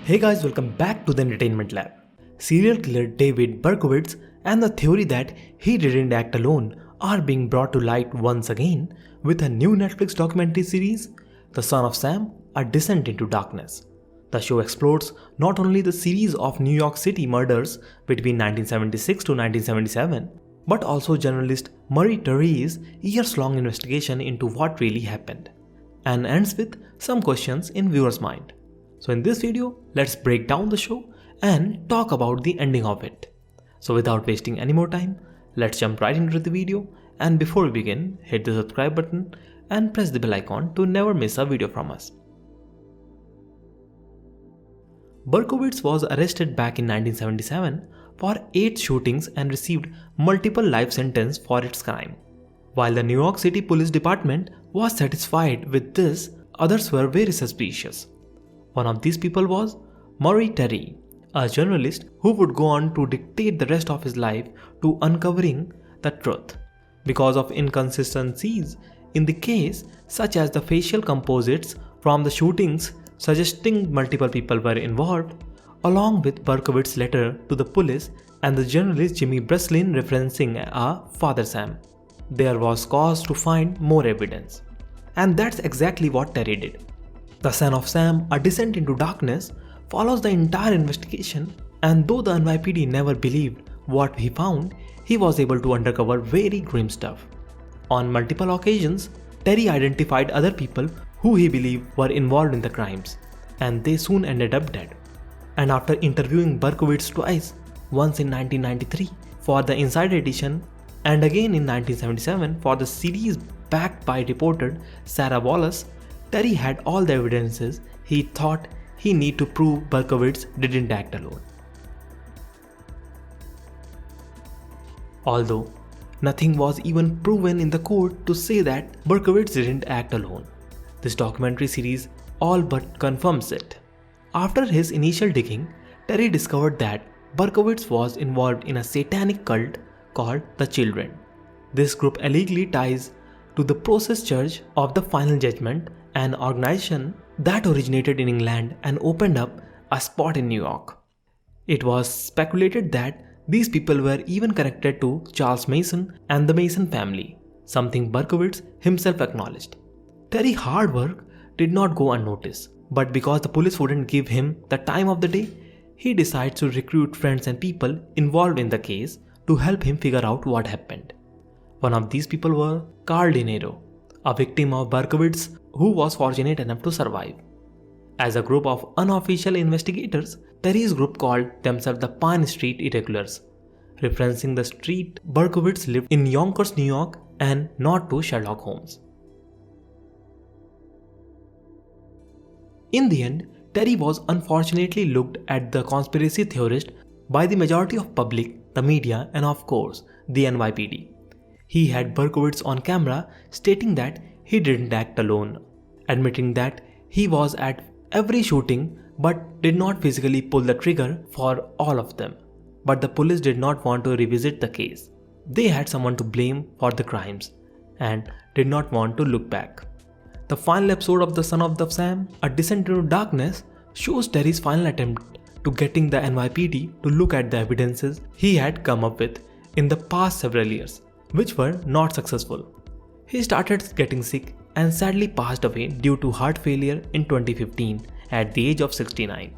Hey guys, welcome back to the Entertainment Lab. Serial killer David Berkowitz and the theory that he didn't act alone are being brought to light once again with a new Netflix documentary series, The Son of Sam: A Descent into Darkness. The show explores not only the series of New York City murders between 1976 to 1977, but also journalist Murray Terry's years-long investigation into what really happened, and ends with some questions in viewers' mind. So in this video, let's break down the show and talk about the ending of it. So without wasting any more time, let's jump right into the video, and before we begin, hit the subscribe button and press the bell icon to never miss a video from us. Berkowitz was arrested back in 1977 for 8 shootings and received multiple life sentences for its crime. While the New York City Police Department was satisfied with this, others were very suspicious. One of these people was Murray Terry, a journalist who would go on to dictate the rest of his life to uncovering the truth. Because of inconsistencies in the case, such as the facial composites from the shootings suggesting multiple people were involved, along with Berkowitz's letter to the police and the journalist Jimmy Breslin referencing a Father Sam, there was cause to find more evidence. And that's exactly what Terry did. The Son of Sam: A Descent into Darkness follows the entire investigation, and though the NYPD never believed what he found, he was able to uncover very grim stuff. On multiple occasions, Terry identified other people who he believed were involved in the crimes, and they soon ended up dead. And after interviewing Berkowitz twice, once in 1993 for the Inside Edition and again in 1977 for the series backed by reporter Sarah Wallace, Terry had all the evidences he thought he needed to prove Berkowitz didn't act alone. Although nothing was even proven in the court to say that Berkowitz didn't act alone, this documentary series all but confirms it. After his initial digging, Terry discovered that Berkowitz was involved in a satanic cult called the Children. This group allegedly ties to the Process Church of the Final Judgment, an organization that originated in England and opened up a spot in New York. It was speculated that these people were even connected to Charles Mason and the Mason family, something Berkowitz himself acknowledged. Terry's hard work did not go unnoticed, but because the police wouldn't give him the time of the day, he decided to recruit friends and people involved in the case to help him figure out what happened. One of these people were Carl De Niro, a victim of Berkowitz who was fortunate enough to survive. As a group of unofficial investigators, Terry's group called themselves the Pine Street Irregulars, referencing the street Berkowitz lived in Yonkers, New York, and not to Sherlock Holmes. In the end, Terry was unfortunately looked at the conspiracy theorist by the majority of public, the media, and of course, the NYPD. He had Berkowitz on camera stating that he didn't act alone, admitting that he was at every shooting but did not physically pull the trigger for all of them. But the police did not want to revisit the case. They had someone to blame for the crimes and did not want to look back. The final episode of The Son of Sam: A Descent into Darkness shows Terry's final attempt to getting the NYPD to look at the evidences he had come up with in the past several years, which were not successful. He started getting sick and sadly passed away due to heart failure in 2015 at the age of 69.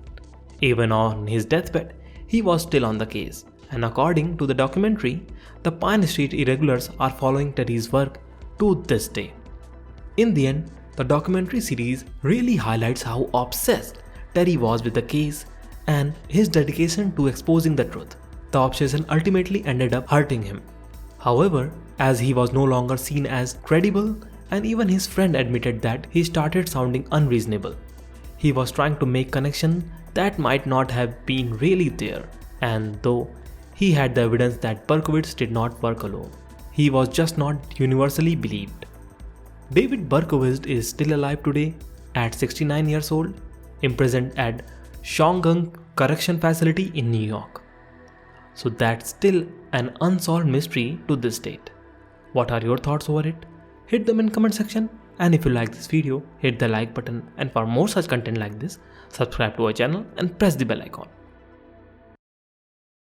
Even on his deathbed, he was still on the case, and according to the documentary, the Pine Street Irregulars are following Terry's work to this day. In the end, the documentary series really highlights how obsessed Terry was with the case and his dedication to exposing the truth. The obsession ultimately ended up hurting him. However, as he was no longer seen as credible, and even his friend admitted that he started sounding unreasonable. He was trying to make connection that might not have been really there, and though he had the evidence that Berkowitz did not work alone, he was just not universally believed. David Berkowitz is still alive today at 69 years old, imprisoned at Shongung Correction Facility in New York. So that's still an unsolved mystery to this date. What are your thoughts over it? Hit them in comment section And if you like this video, hit the like button, and for more such content like this, subscribe to our channel and press the bell icon.